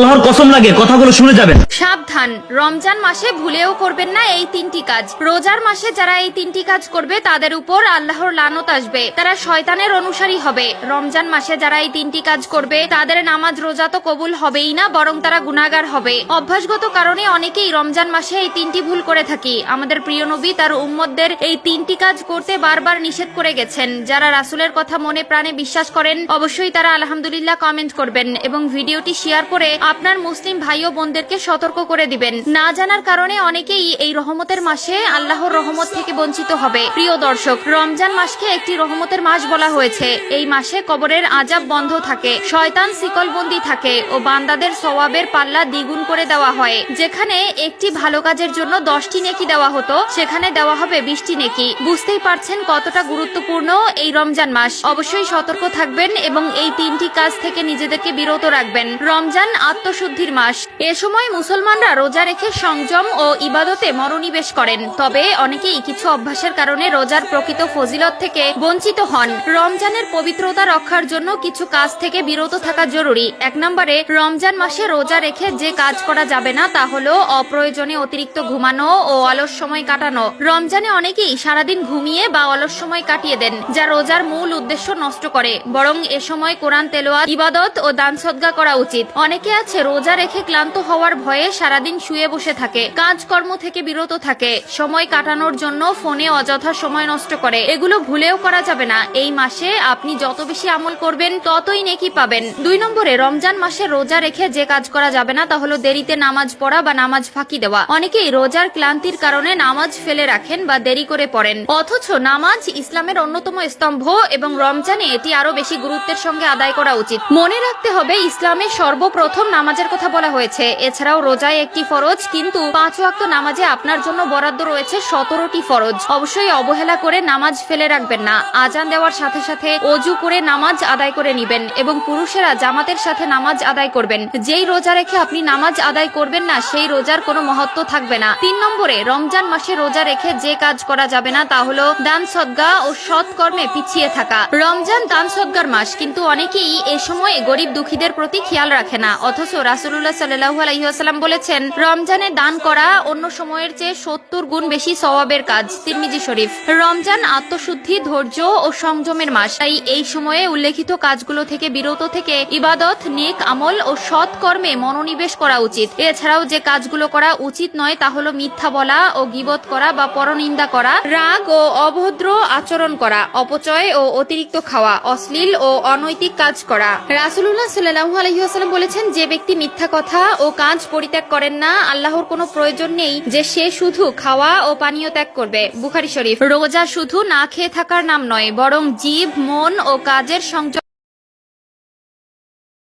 আল্লাহর কসম লাগে কথাগুলো শুনে যাবেন। সাবধান, রমজান মাসে ভুলেও করবেন না এই তিনটি কাজ। রোজার মাসে যারা এই তিনটি কাজ করবে তাদের উপর আল্লাহর লানত আসবে, তারা শয়তানের অনুসারী হবে। রমজান মাসে যারা এই তিনটি কাজ করবে তাদের নামাজ রোজা তো কবুল হবেই না, বরং তারা গুনাহগার হবে। অভ্যাসগত কারণে অনেকেই রমজান মাসে এই তিনটি ভুল করে থাকি। আমাদের প্রিয় নবী তার উম্মতদের এই তিনটি কাজ করতে বারবার নিষেধ করে গেছেন। যারা রাসূলের কথা মনে প্রাণে বিশ্বাস করেন অবশ্যই তারা আলহামদুলিল্লাহ কমেন্ট করবেন এবং ভিডিওটি শেয়ার করে আপনার মুসলিম ভাই ও বোনদেরকে সতর্ক করে দিবেন। না জানার কারণে অনেকেই এই রহমতের মাসে আল্লাহর রহমত থেকে বঞ্চিত হবে। প্রিয় দর্শক, রমজান মাসকে একটি রহমতের মাস বলা হয়েছে। এই মাসে কবরের আযাব বন্ধ থাকে, শয়তান শিকলবন্দি থাকে ও বান্দাদের সওয়াবের পাল্লা দ্বিগুণ করে দেওয়া হয়। যেখানে একটি ভালো কাজের জন্য 10টি নেকি দেওয়া হতো, সেখানে দেওয়া হবে 20টি নেকি। বুঝতেই পারছেন কতটা গুরুত্বপূর্ণ এই রমজান মাস। অবশ্যই সতর্ক থাকবেন এবং এই তিনটি কাজ থেকে নিজেদেরকে বিরত রাখবেন। রমজান আত্মশুদ্ধির মাস। এ সময় মুসলমানরা রোজা রেখে সংযম ও ইবাদতে মনোনিবেশ করেন। তবে অনেকেই কিছু অভ্যাসের কারণে রোজার প্রকৃত ফজিলত থেকে বঞ্চিত হন। রমজানের পবিত্রতা রক্ষার জন্য কিছু কাজ থেকে বিরত থাকা জরুরি। 1 নম্বরে, রমজান মাসে রোজা রেখে যে কাজ করা যাবে না তা হলো অপ্রয়োজনে অতিরিক্ত ঘুমানো ও অলস সময় কাটানো। রমজানে অনেকেই সারাদিন ঘুমিয়ে বা অলস সময় কাটিয়ে দেন, যা রোজার মূল উদ্দেশ্য নষ্ট করে। বরং এ সময় কোরআন তেলাওয়াত, ইবাদত ও দান সদকা করা উচিত। অনেকে আছে রোজা রেখে ক্লান্ত হওয়ার ভয়ে সারাদিন শুয়ে বসে থাকে, কাজকর্ম থেকে বিরত থাকে, সময় কাটানোর জন্য ফোনে অযথা সময় নষ্ট করে। এগুলো ভুলেও করা যাবে না। এই মাসে আপনি যত বেশি আমল করবেন ততই নেকি পাবেন। 2 নম্বরে, রমজান মাসে রোজা রেখে যে কাজ করা যাবে না তা হলো দেরিতে নামাজ পড়া বা নামাজ ফাঁকি দেওয়া। অনেকেই রোজার ক্লান্তির কারণে নামাজ ফেলে রাখেন বা দেরি করে পড়েন, অথচ নামাজ ইসলামের অন্যতম স্তম্ভ এবং রমজানে এটি আরো বেশি গুরুত্বের সঙ্গে আদায় করা উচিত। মনে রাখতে হবে ইসলামে সর্বপ্রথম নামাজের কথা বলা হয়েছে। এছাড়াও রোজায় একটি ফরজ, কিন্তু 5 ওয়াক্ত নামাজে আপনার জন্য বরাদ্দ রয়েছে 17টি ফরজ। অবশ্যই অবহেলা করে নামাজ ফেলে রাখবেন না। আজান দেওয়ার সাথে সাথে ওযু করে নামাজ আদায় করে নেবেন এবং পুরুষেরা জামাতের সাথে নামাজ আদায় করবেন। যেই রোজা রেখে আপনি নামাজ আদায় করবেন না সেই রোজার কোনো মহত্ব থাকবে না। 3 নম্বরে, রমজান মাসে রোজা রেখে যে কাজ করা যাবে না তা হলো দান সদকা ও সৎ কর্মে পিছিয়ে থাকা। রমজান দান সদকার মাস, কিন্তু অনেকেই এ সময় গরিব দুঃখীদের প্রতি খেয়াল রাখে না। অথচ রাসূলুল্লাহ সাল্লাল্লাহু আলাইহি ওয়াসাল্লাম বলেছেন, রমজানে দান করা অন্য সময়ের চেয়ে 70 গুণ বেশি সওয়াবের কাজ। তিরমিজি শরীফ। রমজান আত্মশুদ্ধি, ধৈর্য ও সংযমের মাস। তাই এই সময়ে উল্লেখিত কাজগুলো থেকে বিরত থেকে ইবাদত, নেক আমল ও সৎ কর্মে মনোনিবেশ করা উচিত। এছাড়াও যে কাজগুলো করা উচিত নয় তা হলো মিথ্যা বলা ও গীবত করা বা পরনিন্দা করা, রাগ ও অভদ্র আচরণ করা, অপচয় ও অতিরিক্ত খাওয়া, অশ্লীল ও অনৈতিক কাজ করা। রাসূলুল্লাহ সাল্লাল্লাহু আলাইহি ওয়াসাল্লাম বলেছেন, যে ব্যক্তি মিথ্যা কথা ও কাজ পরিত্যাগ করেন না, আল্লাহর কোনো প্রয়োজন নেই যে সে শুধু খাওয়া ও পানীয় ত্যাগ করবে। বুখারী শরীফ। রোজা শুধু না খেয়ে থাকার নাম নয়, বরং জিভ, মন ও কাজের সংযম